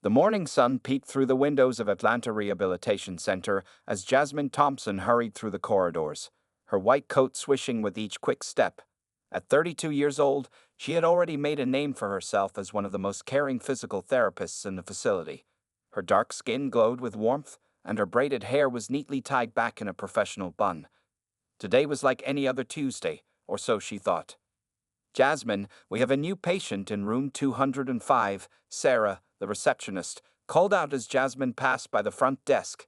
The morning sun peeked through the windows of Atlanta Rehabilitation Center as Jasmine Thompson hurried through the corridors, her white coat swishing with each quick step. At 32 years old, she had already made a name for herself as one of the most caring physical therapists in the facility. Her dark skin glowed with warmth, and her braided hair was neatly tied back in a professional bun. Today was like any other Tuesday, or so she thought. "Jasmine, we have a new patient in room 205, Sarah, the receptionist, called out as Jasmine passed by the front desk.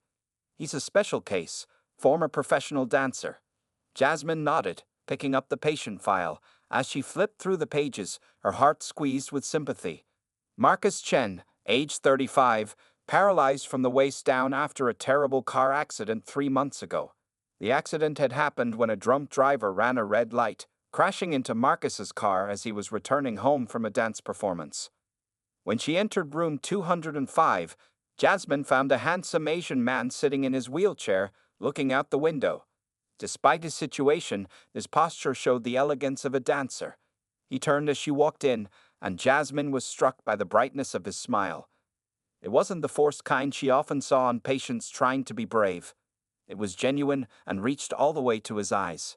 "He's a special case, former professional dancer." Jasmine nodded, picking up the patient file. As she flipped through the pages, her heart squeezed with sympathy. Marcus Chen, age 35, paralyzed from the waist down after a terrible car accident 3 months ago. The accident had happened when a drunk driver ran a red light, crashing into Marcus's car as he was returning home from a dance performance. When she entered room 205, Jasmine found a handsome Asian man sitting in his wheelchair, looking out the window. Despite his situation, his posture showed the elegance of a dancer. He turned as she walked in, and Jasmine was struck by the brightness of his smile. It wasn't the forced kind she often saw on patients trying to be brave. It was genuine and reached all the way to his eyes.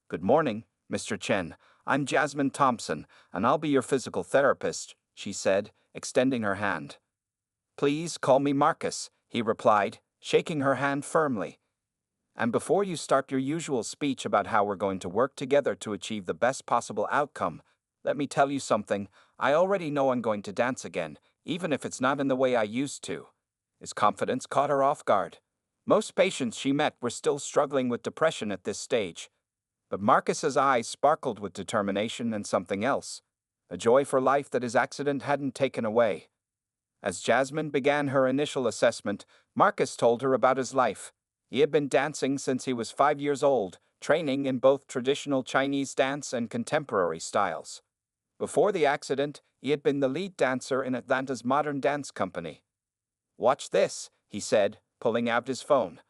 "Good morning, Mr. Chen. I'm Jasmine Thompson, and I'll be your physical therapist," she said, extending her hand. "Please call me Marcus," he replied, shaking her hand firmly. "And before you start your usual speech about how we're going to work together to achieve the best possible outcome, let me tell you something. I already know I'm going to dance again, even if it's not in the way I used to." His confidence caught her off guard. Most patients she met were still struggling with depression at this stage. But Marcus's eyes sparkled with determination and something else, a joy for life that his accident hadn't taken away. As Jasmine began her initial assessment, Marcus told her about his life. He had been dancing since he was 5 years old, training in both traditional Chinese dance and contemporary styles. Before the accident, he had been the lead dancer in Atlanta's modern dance company. "Watch this," he said, pulling out his phone.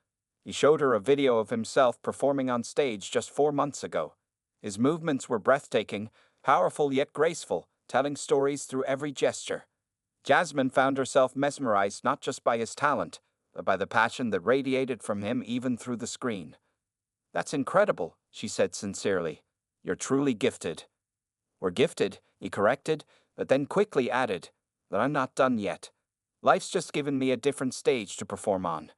He showed her a video of himself performing on stage just 4 months ago. His movements were breathtaking, powerful yet graceful, telling stories through every gesture. Jasmine found herself mesmerized not just by his talent, but by the passion that radiated from him even through the screen. "That's incredible," she said sincerely. "You're truly gifted." "We're gifted," he corrected, but then quickly added, "but I'm not done yet. Life's just given me a different stage to perform on."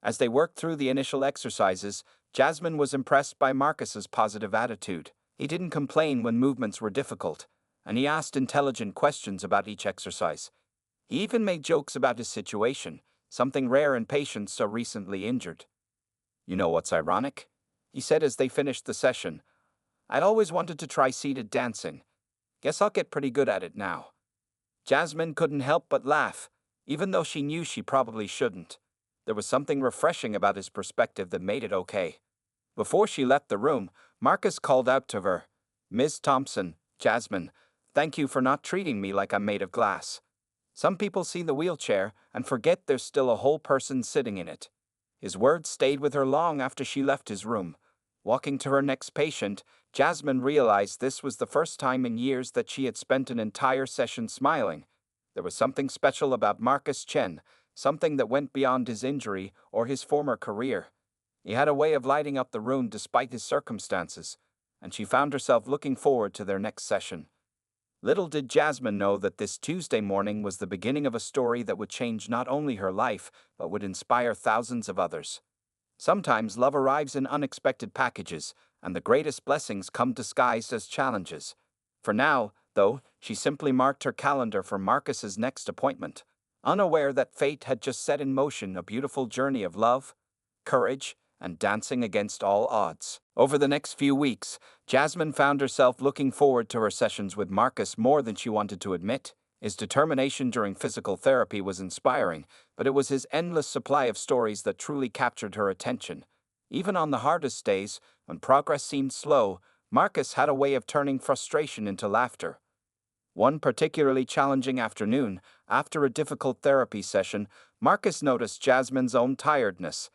As they worked through the initial exercises, Jasmine was impressed by Marcus's positive attitude. He didn't complain when movements were difficult, and he asked intelligent questions about each exercise. He even made jokes about his situation, something rare in patients so recently injured. "You know what's ironic?" he said as they finished the session. "I'd always wanted to try seated dancing. Guess I'll get pretty good at it now." Jasmine couldn't help but laugh, even though she knew she probably shouldn't. There was something refreshing about his perspective that made it okay. Before she left the room, Marcus called out to her, "Ms. Thompson, Jasmine, thank you for not treating me like I'm made of glass." Some people see the wheelchair and forget there's still a whole person sitting in it. His words stayed with her long after she left his room. Walking to her next patient, Jasmine realized this was the first time in years that she had spent an entire session smiling. There was something special about Marcus Chen, something that went beyond his injury or his former career. He had a way of lighting up the room despite his circumstances, and she found herself looking forward to their next session. Little did Jasmine know that this Tuesday morning was the beginning of a story that would change not only her life, but would inspire thousands of others. Sometimes love arrives in unexpected packages, and the greatest blessings come disguised as challenges. For now, though, she simply marked her calendar for Marcus's next appointment, unaware that fate had just set in motion a beautiful journey of love, courage, and dancing against all odds. Over the next few weeks, Jasmine found herself looking forward to her sessions with Marcus more than she wanted to admit. His determination during physical therapy was inspiring, but it was his endless supply of stories that truly captured her attention. Even on the hardest days, when progress seemed slow, Marcus had a way of turning frustration into laughter. One particularly challenging afternoon, after a difficult therapy session, Marcus noticed Jasmine's own tiredness.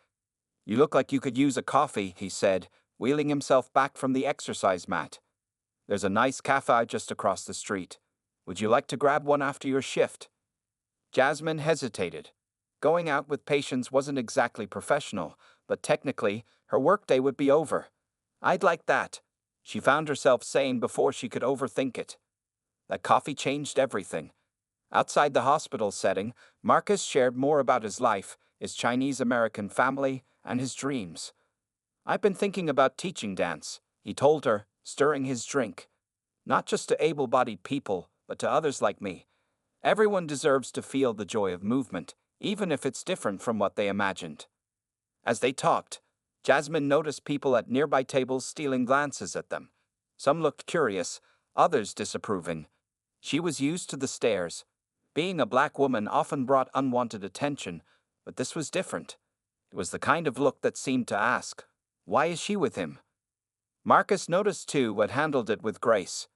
"You look like you could use a coffee," he said, wheeling himself back from the exercise mat. "There's a nice cafe just across the street. Would you like to grab one after your shift?" Jasmine hesitated. Going out with patients wasn't exactly professional, but technically, her workday would be over. I'd like that, she found herself saying before she could overthink it. That coffee changed everything. Outside the hospital setting, Marcus shared more about his life, his Chinese-American family, and his dreams. I've been thinking about teaching dance, he told her, stirring his drink. Not just to able-bodied people, but to others like me. Everyone deserves to feel the joy of movement, even if it's different from what they imagined. As they talked, Jasmine noticed people at nearby tables stealing glances at them. Some looked curious, others disapproving. She was used to the stares. Being a black woman often brought unwanted attention, but this was different. It was the kind of look that seemed to ask, "Why is she with him?" Marcus noticed too, but handled it with grace.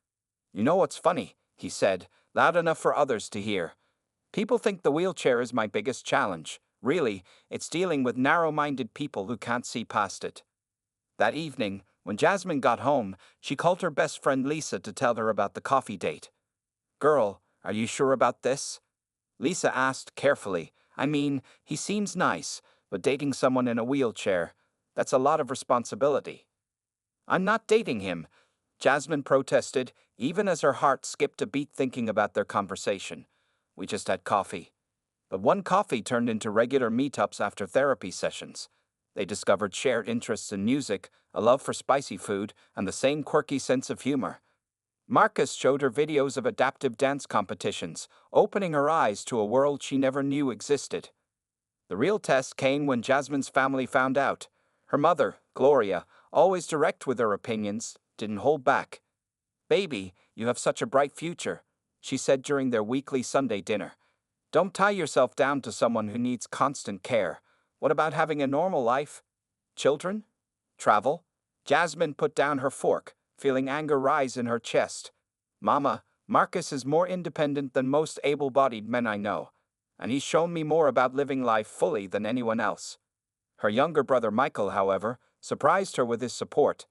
"You know what's funny?" he said, loud enough for others to hear. "People think the wheelchair is my biggest challenge. Really, it's dealing with narrow-minded people who can't see past it." That evening, when Jasmine got home, she called her best friend Lisa to tell her about the coffee date. "Girl, are you sure about this?" Lisa asked carefully. "I mean, he seems nice, but dating someone in a wheelchair, that's a lot of responsibility." "I'm not dating him," Jasmine protested, even as her heart skipped a beat thinking about their conversation. "We just had coffee." But one coffee turned into regular meetups after therapy sessions. They discovered shared interests in music, a love for spicy food, and the same quirky sense of humor. Marcus showed her videos of adaptive dance competitions, opening her eyes to a world she never knew existed. The real test came when Jasmine's family found out. Her mother, Gloria, always direct with her opinions, didn't hold back. "Baby, you have such a bright future," she said during their weekly Sunday dinner. "Don't tie yourself down to someone who needs constant care. What about having a normal life? Children? Travel?" Jasmine put down her fork, feeling anger rise in her chest. "Mama, Marcus is more independent than most able-bodied men I know, and he's shown me more about living life fully than anyone else." Her younger brother Michael, however, surprised her with his support.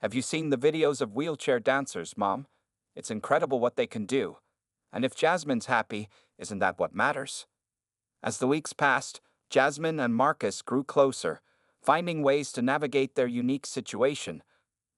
"Have you seen the videos of wheelchair dancers, Mom? It's incredible what they can do. And if Jasmine's happy, isn't that what matters?" As the weeks passed, Jasmine and Marcus grew closer, finding ways to navigate their unique situation.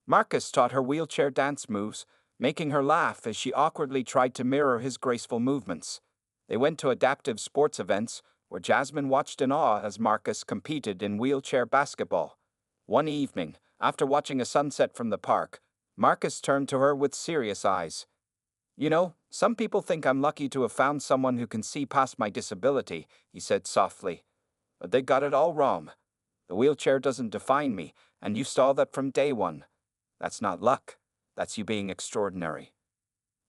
Marcus taught her wheelchair dance moves, making her laugh as she awkwardly tried to mirror his graceful movements. They went to adaptive sports events, where Jasmine watched in awe as Marcus competed in wheelchair basketball. One evening, after watching a sunset from the park, Marcus turned to her with serious eyes. "You know, some people think I'm lucky to have found someone who can see past my disability," he said softly. "But they got it all wrong. The wheelchair doesn't define me, and you saw that from day one. That's not luck. That's you being extraordinary."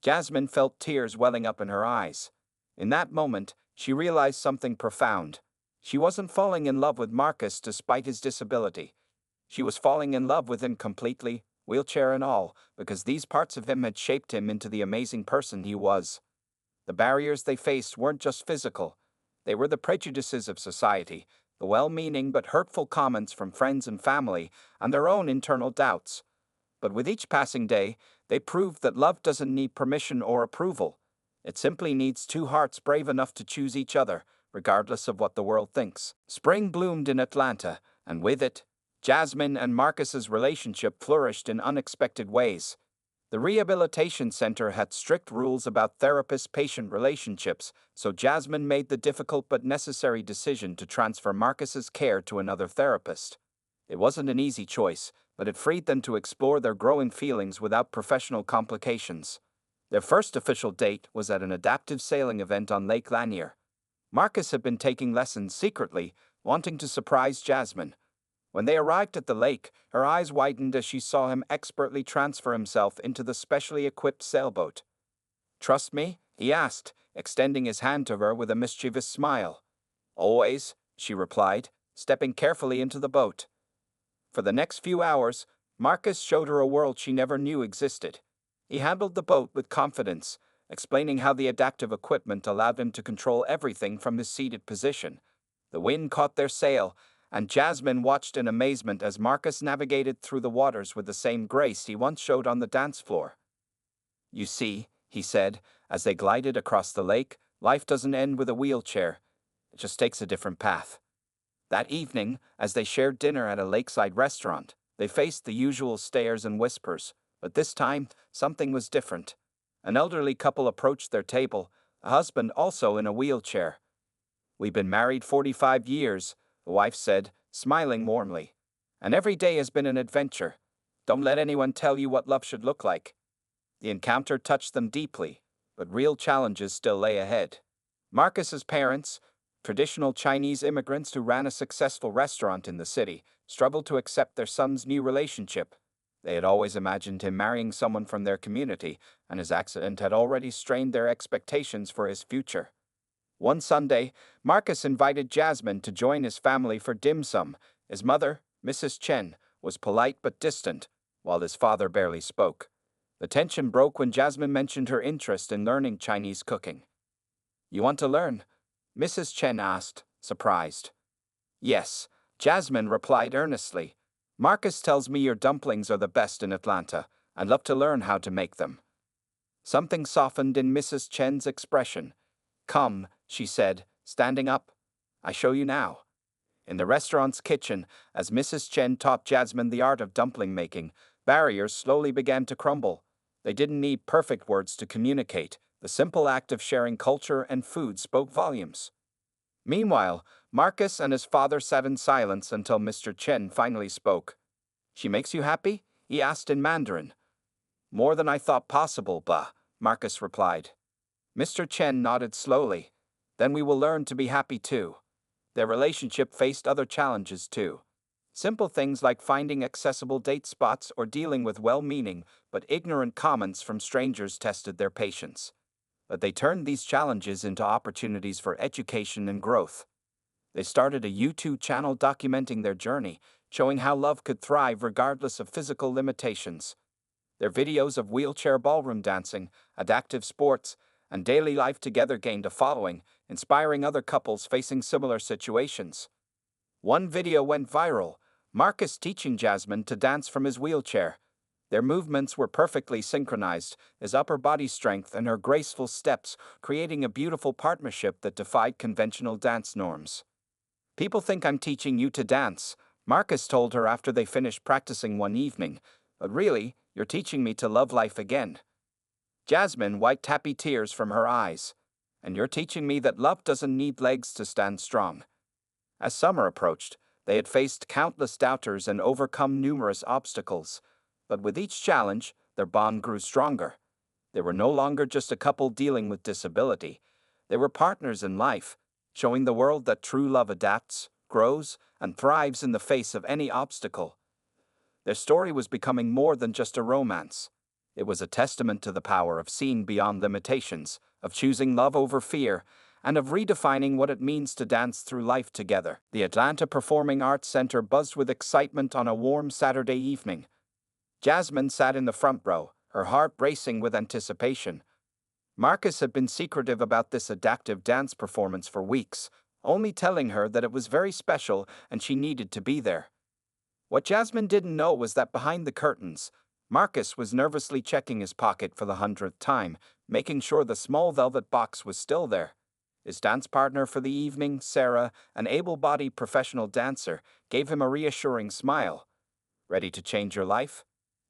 Jasmine felt tears welling up in her eyes. In that moment, she realized something profound. She wasn't falling in love with Marcus despite his disability. She was falling in love with him completely, wheelchair and all, because these parts of him had shaped him into the amazing person he was. The barriers they faced weren't just physical. They were the prejudices of society, the well-meaning but hurtful comments from friends and family, and their own internal doubts. But with each passing day, they proved that love doesn't need permission or approval. It simply needs two hearts brave enough to choose each other, regardless of what the world thinks. Spring bloomed in Atlanta, and with it, Jasmine and Marcus's relationship flourished in unexpected ways. The rehabilitation center had strict rules about therapist-patient relationships, so Jasmine made the difficult but necessary decision to transfer Marcus's care to another therapist. It wasn't an easy choice, but it freed them to explore their growing feelings without professional complications. Their first official date was at an adaptive sailing event on Lake Lanier. Marcus had been taking lessons secretly, wanting to surprise Jasmine. When they arrived at the lake, her eyes widened as she saw him expertly transfer himself into the specially equipped sailboat. "Trust me?" he asked, extending his hand to her with a mischievous smile. "Always," she replied, stepping carefully into the boat. For the next few hours, Marcus showed her a world she never knew existed. He handled the boat with confidence, explaining how the adaptive equipment allowed him to control everything from his seated position. The wind caught their sail, and Jasmine watched in amazement as Marcus navigated through the waters with the same grace he once showed on the dance floor. "You see," he said, as they glided across the lake, Life doesn't end with a wheelchair, it just takes a different path. That evening, as they shared dinner at a lakeside restaurant, they faced the usual stares and whispers, but this time, something was different. An elderly couple approached their table, a husband also in a wheelchair. "We've been married 45 years, the wife said, smiling warmly. "And every day has been an adventure. Don't let anyone tell you what love should look like." The encounter touched them deeply, but real challenges still lay ahead. Marcus's parents, traditional Chinese immigrants who ran a successful restaurant in the city, struggled to accept their son's new relationship. They had always imagined him marrying someone from their community, and his accident had already strained their expectations for his future. One Sunday, Marcus invited Jasmine to join his family for dim sum. His mother, Mrs. Chen, was polite but distant, while his father barely spoke. The tension broke when Jasmine mentioned her interest in learning Chinese cooking. "You want to learn?" Mrs. Chen asked, surprised. "Yes," Jasmine replied earnestly. "Marcus tells me your dumplings are the best in Atlanta. I'd love to learn how to make them." Something softened in Mrs. Chen's expression. "Come," she said, standing up. "I show you now." In the restaurant's kitchen, as Mrs. Chen taught Jasmine the art of dumpling making, barriers slowly began to crumble. They didn't need perfect words to communicate. The simple act of sharing culture and food spoke volumes. Meanwhile, Marcus and his father sat in silence until Mr. Chen finally spoke. "She makes you happy?" he asked in Mandarin. "More than I thought possible, bah," Marcus replied. Mr. Chen nodded slowly. "Then we will learn to be happy too." Their relationship faced other challenges too. Simple things like finding accessible date spots or dealing with well-meaning but ignorant comments from strangers tested their patience. But they turned these challenges into opportunities for education and growth. They started a YouTube channel documenting their journey, showing how love could thrive regardless of physical limitations. Their videos of wheelchair ballroom dancing, adaptive sports, and daily life together gained a following, inspiring other couples facing similar situations. One video went viral, Marcus teaching Jasmine to dance from his wheelchair. Their movements were perfectly synchronized, his upper body strength and her graceful steps creating a beautiful partnership that defied conventional dance norms. "People think I'm teaching you to dance," Marcus told her after they finished practicing one evening, "but really, you're teaching me to love life again." Jasmine wiped happy tears from her eyes. "And you're teaching me that love doesn't need legs to stand strong." As summer approached, they had faced countless doubters and overcome numerous obstacles. But with each challenge, their bond grew stronger. They were no longer just a couple dealing with disability. They were partners in life, showing the world that true love adapts, grows, and thrives in the face of any obstacle. Their story was becoming more than just a romance. It was a testament to the power of seeing beyond limitations, of choosing love over fear, and of redefining what it means to dance through life together. The Atlanta Performing Arts Center buzzed with excitement on a warm Saturday evening. Jasmine sat in the front row, her heart racing with anticipation. Marcus had been secretive about this adaptive dance performance for weeks, only telling her that it was very special and she needed to be there. What Jasmine didn't know was that behind the curtains, Marcus was nervously checking his pocket for the 100th time, making sure the small velvet box was still there. His dance partner for the evening, Sarah, an able-bodied professional dancer, gave him a reassuring smile. "Ready to change your life?"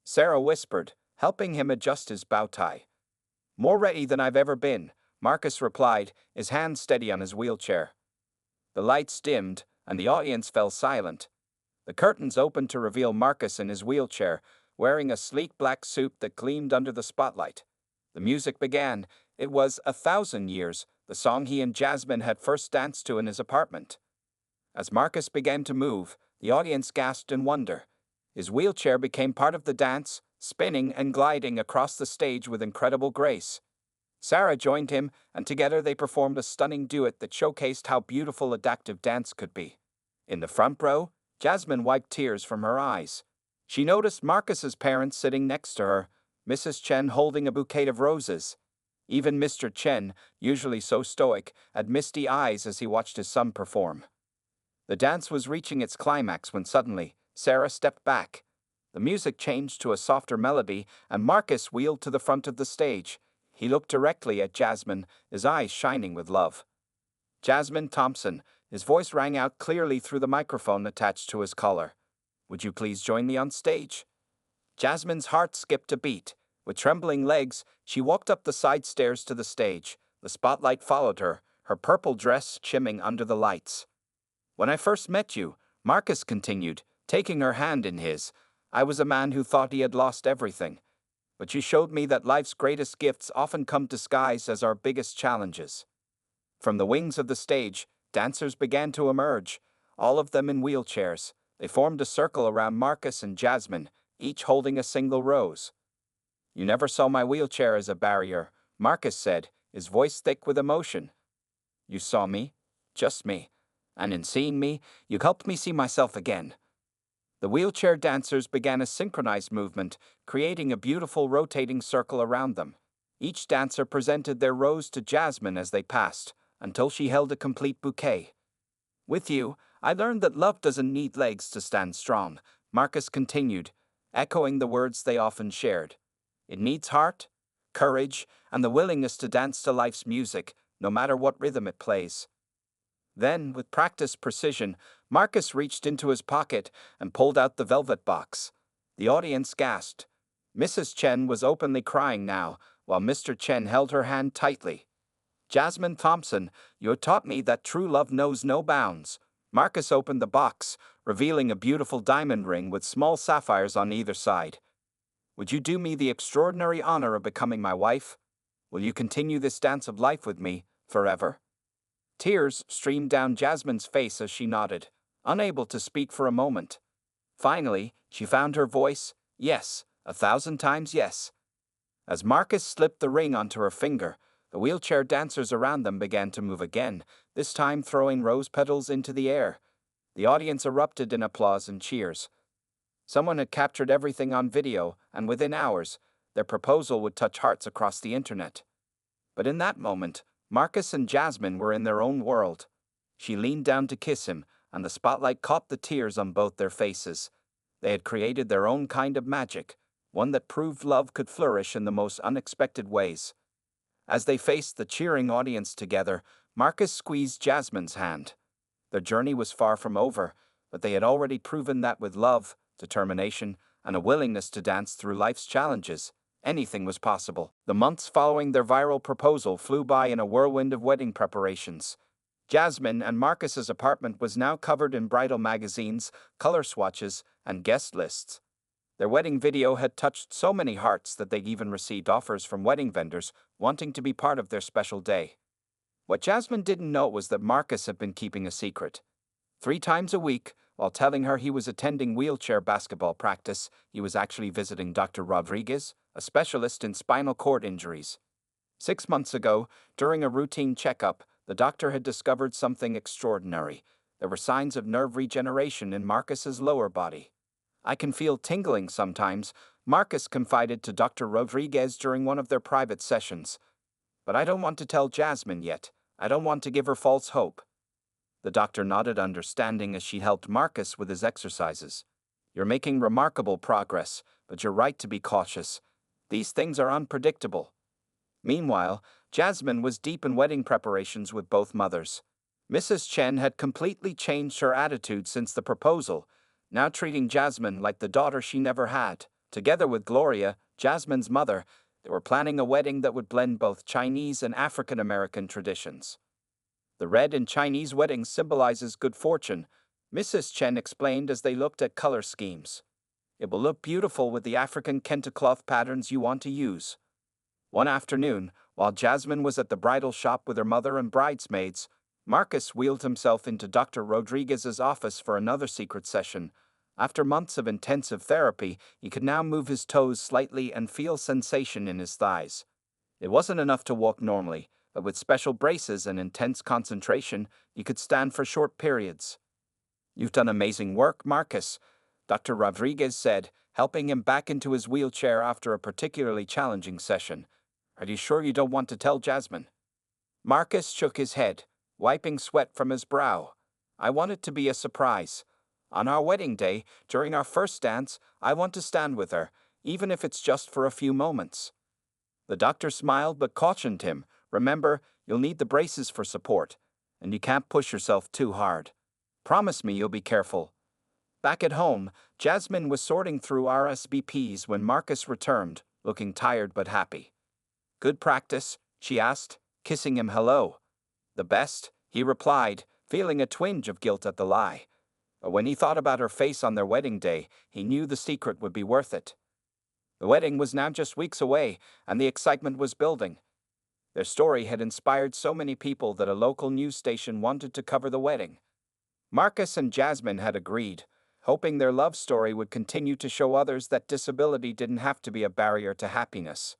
Sarah whispered, helping him adjust his bow tie. "More ready than I've ever been," Marcus replied, his hand steady on his wheelchair. The lights dimmed, and the audience fell silent. The curtains opened to reveal Marcus in his wheelchair, wearing a sleek black suit that gleamed under the spotlight. The music began. It was "1,000 Years," the song he and Jasmine had first danced to in his apartment. As Marcus began to move, the audience gasped in wonder. His wheelchair became part of the dance, spinning and gliding across the stage with incredible grace. Sarah joined him, and together they performed a stunning duet that showcased how beautiful adaptive dance could be. In the front row, Jasmine wiped tears from her eyes. She noticed Marcus's parents sitting next to her, Mrs. Chen holding a bouquet of roses. Even Mr. Chen, usually so stoic, had misty eyes as he watched his son perform. The dance was reaching its climax when suddenly, Sarah stepped back. The music changed to a softer melody, and Marcus wheeled to the front of the stage. He looked directly at Jasmine, his eyes shining with love. Jasmine Thompson, his voice rang out clearly through the microphone attached to his collar. Would you please join me on stage? Jasmine's heart skipped a beat. With trembling legs, she walked up the side stairs to the stage. The spotlight followed her, her purple dress shimmering under the lights. When I first met you, Marcus continued, taking her hand in his, I was a man who thought he had lost everything. But you showed me that life's greatest gifts often come disguised as our biggest challenges. From the wings of the stage, dancers began to emerge, all of them in wheelchairs. They formed a circle around Marcus and Jasmine, each holding a single rose. You never saw my wheelchair as a barrier, Marcus said, his voice thick with emotion. You saw me, just me, and in seeing me, you helped me see myself again. The wheelchair dancers began a synchronized movement, creating a beautiful rotating circle around them. Each dancer presented their rose to Jasmine as they passed, until she held a complete bouquet. With you, I learned that love doesn't need legs to stand strong, Marcus continued, echoing the words they often shared. It needs heart, courage, and the willingness to dance to life's music, no matter what rhythm it plays. Then, with practiced precision, Marcus reached into his pocket and pulled out the velvet box. The audience gasped. Mrs. Chen was openly crying now, while Mr. Chen held her hand tightly. Jasmine Thompson, you have taught me that true love knows no bounds. Marcus opened the box, revealing a beautiful diamond ring with small sapphires on either side. Would you do me the extraordinary honor of becoming my wife? Will you continue this dance of life with me, forever? Tears streamed down Jasmine's face as she nodded, unable to speak for a moment. Finally, she found her voice, yes, 1,000 times yes. As Marcus slipped the ring onto her finger, the wheelchair dancers around them began to move again, this time throwing rose petals into the air. The audience erupted in applause and cheers. Someone had captured everything on video, and within hours, their proposal would touch hearts across the internet. But in that moment, Marcus and Jasmine were in their own world. She leaned down to kiss him, and the spotlight caught the tears on both their faces. They had created their own kind of magic, one that proved love could flourish in the most unexpected ways. As they faced the cheering audience together, Marcus squeezed Jasmine's hand. Their journey was far from over, but they had already proven that with love, determination, and a willingness to dance through life's challenges, anything was possible. The months following their viral proposal flew by in a whirlwind of wedding preparations. Jasmine and Marcus's apartment was now covered in bridal magazines, color swatches, and guest lists. Their wedding video had touched so many hearts that they even received offers from wedding vendors wanting to be part of their special day. What Jasmine didn't know was that Marcus had been keeping a secret. 3 times a week, while telling her he was attending wheelchair basketball practice, he was actually visiting Dr. Rodriguez, a specialist in spinal cord injuries. 6 months ago, during a routine checkup, the doctor had discovered something extraordinary. There were signs of nerve regeneration in Marcus's lower body. I can feel tingling sometimes, Marcus confided to Dr. Rodriguez during one of their private sessions. But I don't want to tell Jasmine yet. I don't want to give her false hope. The doctor nodded understanding as she helped Marcus with his exercises. You're making remarkable progress, but you're right to be cautious. These things are unpredictable. Meanwhile, Jasmine was deep in wedding preparations with both mothers. Mrs. Chen had completely changed her attitude since the proposal, now treating Jasmine like the daughter she never had. Together with Gloria, Jasmine's mother, they were planning a wedding that would blend both Chinese and African American traditions. The red in Chinese weddings symbolizes good fortune, Mrs. Chen explained as they looked at color schemes. It will look beautiful with the African kente cloth patterns you want to use. One afternoon, while Jasmine was at the bridal shop with her mother and bridesmaids, Marcus wheeled himself into Dr. Rodriguez's office for another secret session. After months of intensive therapy, he could now move his toes slightly and feel sensation in his thighs. It wasn't enough to walk normally, but with special braces and intense concentration, he could stand for short periods. You've done amazing work, Marcus, Dr. Rodriguez said, helping him back into his wheelchair after a particularly challenging session. Are you sure you don't want to tell Jasmine? Marcus shook his head, wiping sweat from his brow. I want it to be a surprise. On our wedding day, during our first dance, I want to stand with her, even if it's just for a few moments. The doctor smiled but cautioned him. Remember, you'll need the braces for support, and you can't push yourself too hard. Promise me you'll be careful. Back at home, Jasmine was sorting through RSVPs when Marcus returned, looking tired but happy. Good practice? She asked, kissing him hello. The best, he replied, feeling a twinge of guilt at the lie. But when he thought about her face on their wedding day, he knew the secret would be worth it. The wedding was now just weeks away, and the excitement was building. Their story had inspired so many people that a local news station wanted to cover the wedding. Marcus and Jasmine had agreed, hoping their love story would continue to show others that disability didn't have to be a barrier to happiness.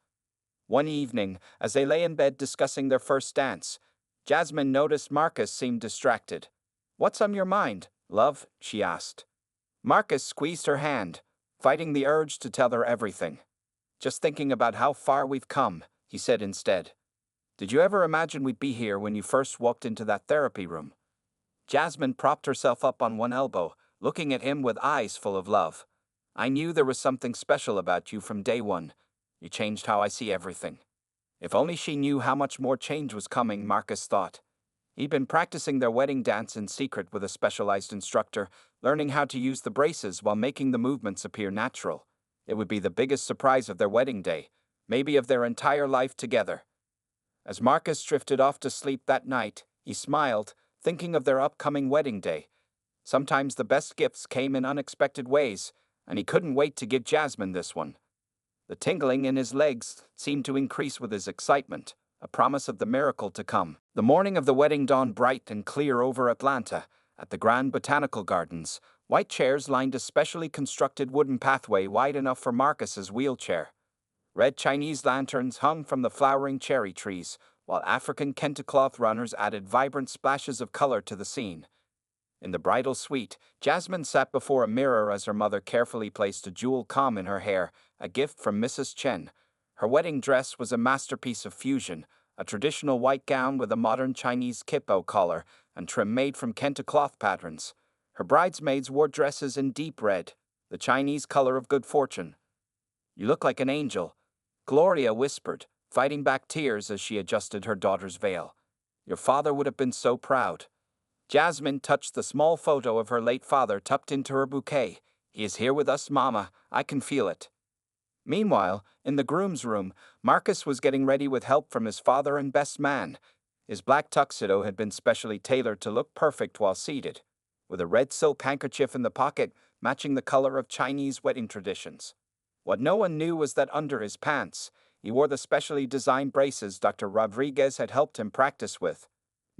One evening, as they lay in bed discussing their first dance, Jasmine noticed Marcus seemed distracted. "What's on your mind, love?" she asked. Marcus squeezed her hand, fighting the urge to tell her everything. "Just thinking about how far we've come," he said instead. "Did you ever imagine we'd be here when you first walked into that therapy room?" Jasmine propped herself up on one elbow, looking at him with eyes full of love. "I knew there was something special about you from day one. You changed how I see everything." If only she knew how much more change was coming, Marcus thought. He'd been practicing their wedding dance in secret with a specialized instructor, learning how to use the braces while making the movements appear natural. It would be the biggest surprise of their wedding day, maybe of their entire life together. As Marcus drifted off to sleep that night, he smiled, thinking of their upcoming wedding day. Sometimes the best gifts came in unexpected ways, and he couldn't wait to give Jasmine this one. The tingling in his legs seemed to increase with his excitement, a promise of the miracle to come. The morning of the wedding dawned bright and clear over Atlanta. At the Grand Botanical Gardens, white chairs lined a specially constructed wooden pathway wide enough for Marcus's wheelchair. Red Chinese lanterns hung from the flowering cherry trees, while African kente-cloth runners added vibrant splashes of color to the scene. In the bridal suite, Jasmine sat before a mirror as her mother carefully placed a jewel comb in her hair, a gift from Mrs. Chen. Her wedding dress was a masterpiece of fusion, a traditional white gown with a modern Chinese kippo collar and trim made from kente cloth patterns. Her bridesmaids wore dresses in deep red, the Chinese color of good fortune. "You look like an angel," Gloria whispered, fighting back tears as she adjusted her daughter's veil. "Your father would have been so proud." Jasmine touched the small photo of her late father tucked into her bouquet. "He is here with us, Mama. I can feel it." Meanwhile, in the groom's room, Marcus was getting ready with help from his father and best man. His black tuxedo had been specially tailored to look perfect while seated, with a red silk handkerchief in the pocket matching the color of Chinese wedding traditions. What no one knew was that under his pants, he wore the specially designed braces Dr. Rodriguez had helped him practice with.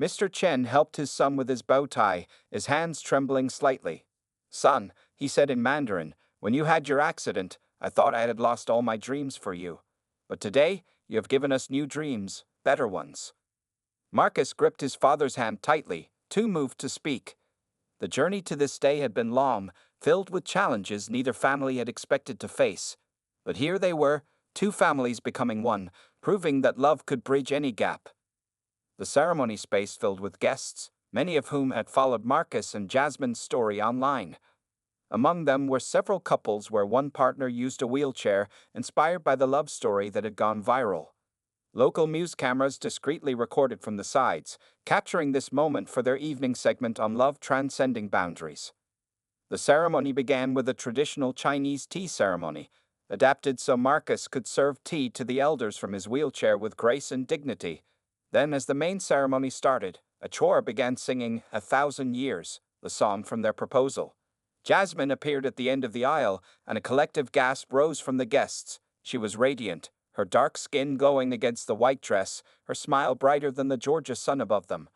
Mr. Chen helped his son with his bow tie, his hands trembling slightly. "Son," he said in Mandarin, "when you had your accident, I thought I had lost all my dreams for you. But today, you have given us new dreams, better ones." Marcus gripped his father's hand tightly, too moved to speak. The journey to this day had been long, filled with challenges neither family had expected to face. But here they were, two families becoming one, proving that love could bridge any gap. The ceremony space filled with guests, many of whom had followed Marcus and Jasmine's story online. Among them were several couples where one partner used a wheelchair, inspired by the love story that had gone viral. Local news cameras discreetly recorded from the sides, capturing this moment for their evening segment on love transcending boundaries. The ceremony began with a traditional Chinese tea ceremony, adapted so Marcus could serve tea to the elders from his wheelchair with grace and dignity. Then, as the main ceremony started, a chor began singing "1,000 Years," the song from their proposal. Jasmine appeared at the end of the aisle, and a collective gasp rose from the guests. She was radiant, her dark skin glowing against the white dress, her smile brighter than the Georgia sun above them.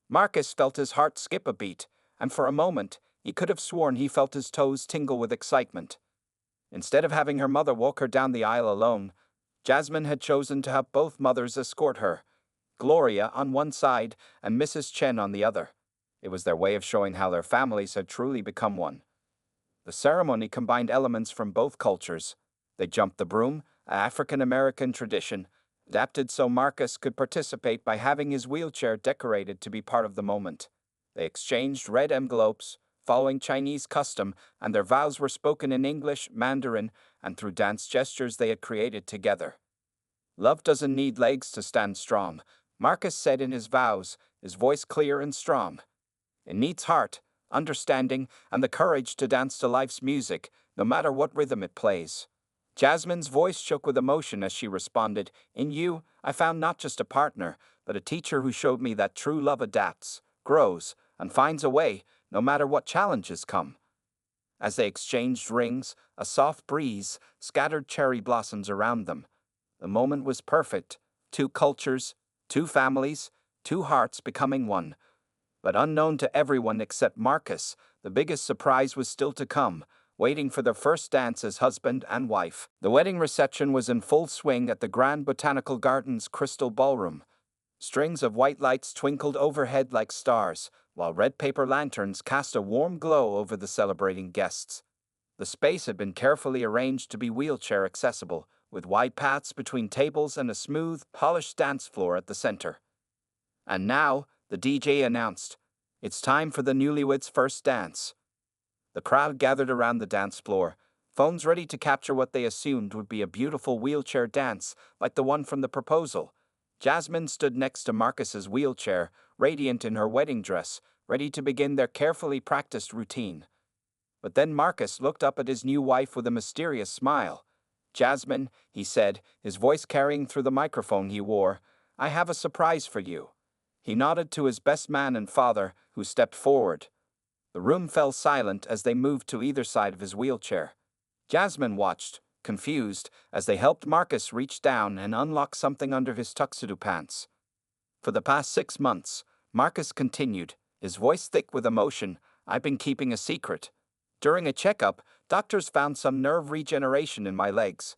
Marcus felt his heart skip a beat, and for a moment, he could have sworn he felt his toes tingle with excitement. Instead of having her mother walk her down the aisle alone, Jasmine had chosen to have both mothers escort her. Gloria on one side and Mrs. Chen on the other. It was their way of showing how their families had truly become one. The ceremony combined elements from both cultures. They jumped the broom, an African-American tradition, adapted so Marcus could participate by having his wheelchair decorated to be part of the moment. They exchanged red envelopes, following Chinese custom, and their vows were spoken in English, Mandarin, and through dance gestures they had created together. Love doesn't need legs to stand strong, Marcus said in his vows, his voice clear and strong. It needs heart, understanding, and the courage to dance to life's music, no matter what rhythm it plays. Jasmine's voice shook with emotion as she responded, "In you, I found not just a partner, but a teacher who showed me that true love adapts, grows, and finds a way, no matter what challenges come." As they exchanged rings, a soft breeze scattered cherry blossoms around them. The moment was perfect. Two cultures, two families, two hearts becoming one. But unknown to everyone except Marcus, the biggest surprise was still to come, waiting for their first dance as husband and wife. The wedding reception was in full swing at the Grand Botanical Gardens Crystal Ballroom. Strings of white lights twinkled overhead like stars, while red paper lanterns cast a warm glow over the celebrating guests. The space had been carefully arranged to be wheelchair accessible, with wide paths between tables and a smooth, polished dance floor at the center. And now, the DJ announced, "It's time for the newlyweds' first dance." The crowd gathered around the dance floor, phones ready to capture what they assumed would be a beautiful wheelchair dance like the one from the proposal. Jasmine stood next to Marcus's wheelchair, radiant in her wedding dress, ready to begin their carefully practiced routine. But then Marcus looked up at his new wife with a mysterious smile. "Jasmine," he said, his voice carrying through the microphone he wore, "I have a surprise for you." He nodded to his best man and father, who stepped forward. The room fell silent as they moved to either side of his wheelchair. Jasmine watched, confused, as they helped Marcus reach down and unlock something under his tuxedo pants. "For the past 6 months," Marcus continued, his voice thick with emotion, "I've been keeping a secret. During a checkup, doctors found some nerve regeneration in my legs.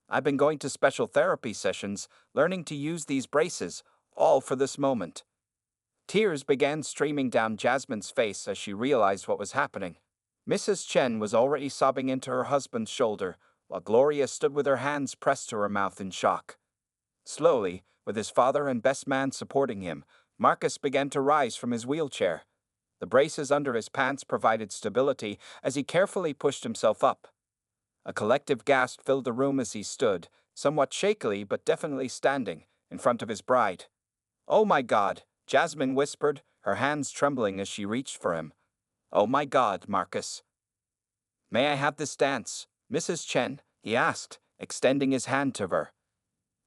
I've been going to special therapy sessions, learning to use these braces, all for this moment." Tears began streaming down Jasmine's face as she realized what was happening. Mrs. Chen was already sobbing into her husband's shoulder, while Gloria stood with her hands pressed to her mouth in shock. Slowly, with his father and best man supporting him, Marcus began to rise from his wheelchair. The braces under his pants provided stability as he carefully pushed himself up. A collective gasp filled the room as he stood, somewhat shakily but definitely standing, in front of his bride. "Oh my God," Jasmine whispered, her hands trembling as she reached for him. "Oh my God, Marcus." "May I have this dance, Mrs. Chen?" he asked, extending his hand to her.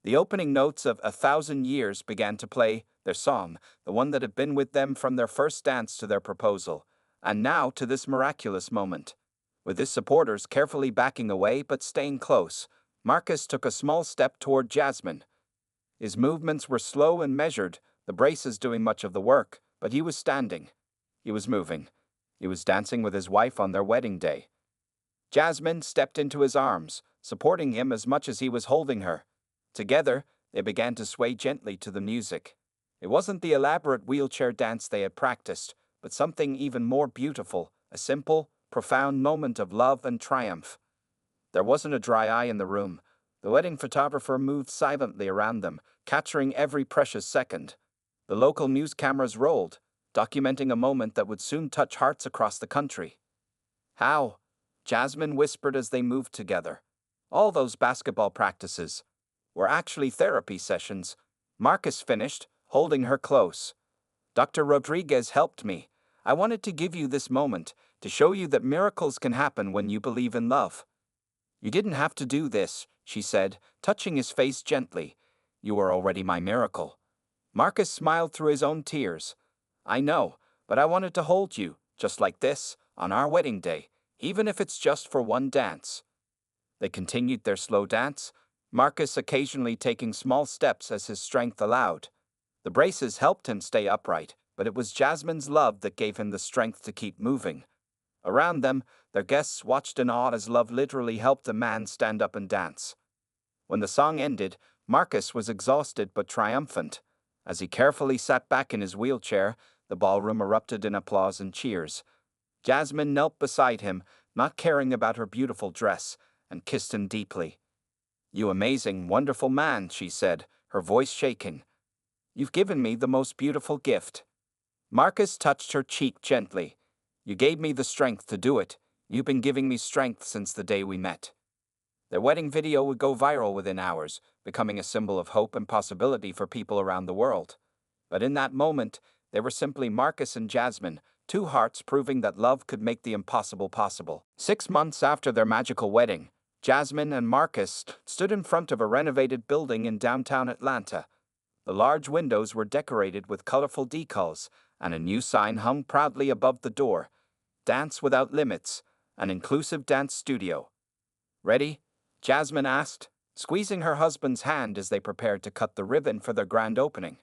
The opening notes of 1,000 Years began to play, their song, the one that had been with them from their first dance to their proposal, and now to this miraculous moment. With his supporters carefully backing away but staying close, Marcus took a small step toward Jasmine. His movements were slow and measured, the braces doing much of the work, but he was standing. He was moving. He was dancing with his wife on their wedding day. Jasmine stepped into his arms, supporting him as much as he was holding her. Together, they began to sway gently to the music. It wasn't the elaborate wheelchair dance they had practiced, but something even more beautiful, a simple, profound moment of love and triumph. There wasn't a dry eye in the room. The wedding photographer moved silently around them, capturing every precious second. The local news cameras rolled, documenting a moment that would soon touch hearts across the country. "How?" Jasmine whispered as they moved together. "All those basketball practices were actually therapy sessions," Marcus finished, holding her close. "Dr. Rodriguez helped me. I wanted to give you this moment, to show you that miracles can happen when you believe in love." "You didn't have to do this," she said, touching his face gently. "You are already my miracle." Marcus smiled through his own tears. "I know, but I wanted to hold you, just like this, on our wedding day, even if it's just for one dance." They continued their slow dance, Marcus occasionally taking small steps as his strength allowed. The braces helped him stay upright, but it was Jasmine's love that gave him the strength to keep moving. Around them, their guests watched in awe as love literally helped a man stand up and dance. When the song ended, Marcus was exhausted but triumphant. As he carefully sat back in his wheelchair, the ballroom erupted in applause and cheers. Jasmine knelt beside him, not caring about her beautiful dress, and kissed him deeply. "You amazing, wonderful man," she said, her voice shaking. "You've given me the most beautiful gift." Marcus touched her cheek gently. "You gave me the strength to do it. You've been giving me strength since the day we met." Their wedding video would go viral within hours, becoming a symbol of hope and possibility for people around the world. But in that moment, they were simply Marcus and Jasmine, two hearts proving that love could make the impossible possible. 6 months after their magical wedding, Jasmine and Marcus stood in front of a renovated building in downtown Atlanta. The large windows were decorated with colorful decals, and a new sign hung proudly above the door: Dance Without Limits, an inclusive dance studio. "Ready?" Jasmine asked, squeezing her husband's hand as they prepared to cut the ribbon for their grand opening.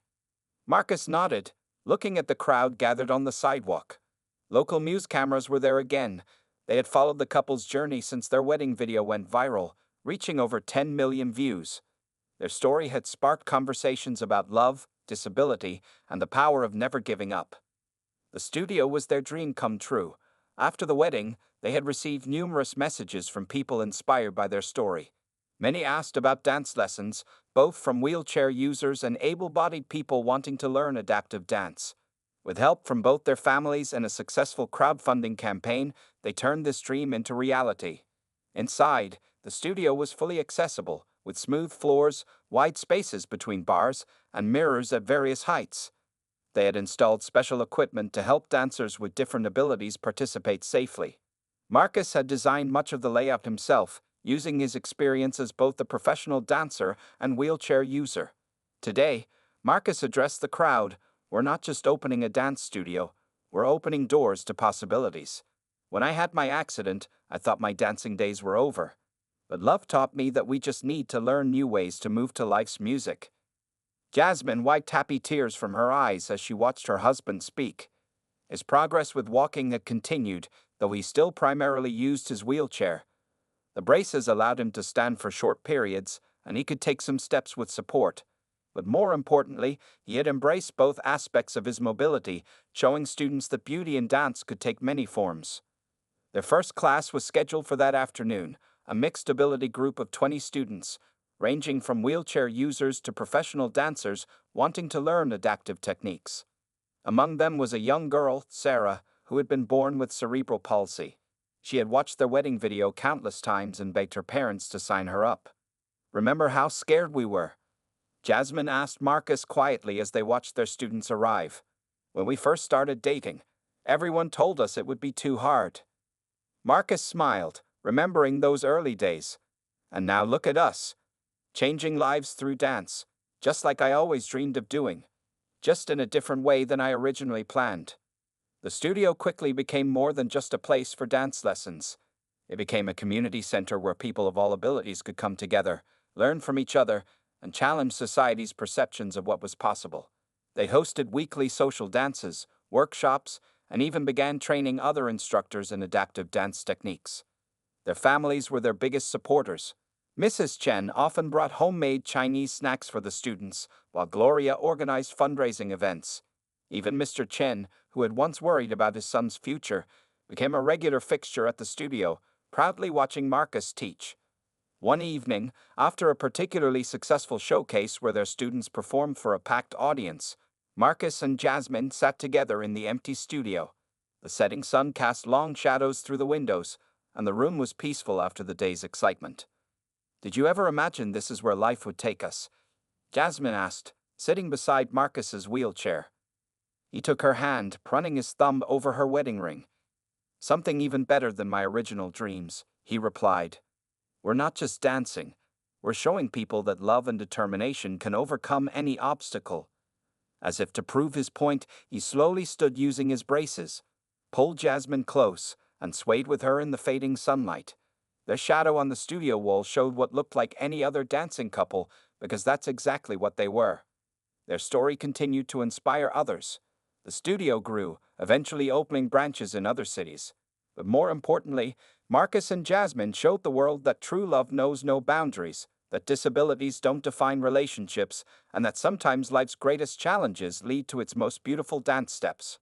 Marcus nodded, looking at the crowd gathered on the sidewalk. Local news cameras were there again. They had followed the couple's journey since their wedding video went viral, reaching over 10 million views. Their story had sparked conversations about love, disability, and the power of never giving up. The studio was their dream come true. After the wedding, they had received numerous messages from people inspired by their story. Many asked about dance lessons, both from wheelchair users and able-bodied people wanting to learn adaptive dance. With help from both their families and a successful crowdfunding campaign, they turned this dream into reality. Inside, the studio was fully accessible, with smooth floors, wide spaces between bars, and mirrors at various heights. They had installed special equipment to help dancers with different abilities participate safely. Marcus had designed much of the layout himself, using his experience as both a professional dancer and wheelchair user. Today, Marcus addressed the crowd: "We're not just opening a dance studio, we're opening doors to possibilities. When I had my accident, I thought my dancing days were over. But love taught me that we just need to learn new ways to move to life's music." Jasmine wiped happy tears from her eyes as she watched her husband speak. His progress with walking had continued, though he still primarily used his wheelchair. The braces allowed him to stand for short periods, and he could take some steps with support. But more importantly, he had embraced both aspects of his mobility, showing students that beauty in dance could take many forms. Their first class was scheduled for that afternoon, a mixed ability group of 20 students, ranging from wheelchair users to professional dancers wanting to learn adaptive techniques. Among them was a young girl, Sarah, who had been born with cerebral palsy. She had watched their wedding video countless times and begged her parents to sign her up. "Remember how scared we were?" Jasmine asked Marcus quietly as they watched their students arrive. "When we first started dating, everyone told us it would be too hard." Marcus smiled, remembering those early days. "And now look at us, changing lives through dance, just like I always dreamed of doing, just in a different way than I originally planned." The studio quickly became more than just a place for dance lessons. It became a community center where people of all abilities could come together, learn from each other, and challenge society's perceptions of what was possible. They hosted weekly social dances, workshops, and even began training other instructors in adaptive dance techniques. Their families were their biggest supporters. Mrs. Chen often brought homemade Chinese snacks for the students, while Gloria organized fundraising events. Even Mr. Chen, who had once worried about his son's future, became a regular fixture at the studio, proudly watching Marcus teach. One evening, after a particularly successful showcase where their students performed for a packed audience, Marcus and Jasmine sat together in the empty studio. The setting sun cast long shadows through the windows, and the room was peaceful after the day's excitement. "Did you ever imagine this is where life would take us?" Jasmine asked, sitting beside Marcus's wheelchair. He took her hand, running his thumb over her wedding ring. "Something even better than my original dreams," he replied. "We're not just dancing. We're showing people that love and determination can overcome any obstacle." As if to prove his point, he slowly stood using his braces, pulled Jasmine close, and swayed with her in the fading sunlight. Their shadow on the studio wall showed what looked like any other dancing couple, because that's exactly what they were. Their story continued to inspire others. The studio grew, eventually opening branches in other cities. But more importantly, Marcus and Jasmine showed the world that true love knows no boundaries, that disabilities don't define relationships, and that sometimes life's greatest challenges lead to its most beautiful dance steps.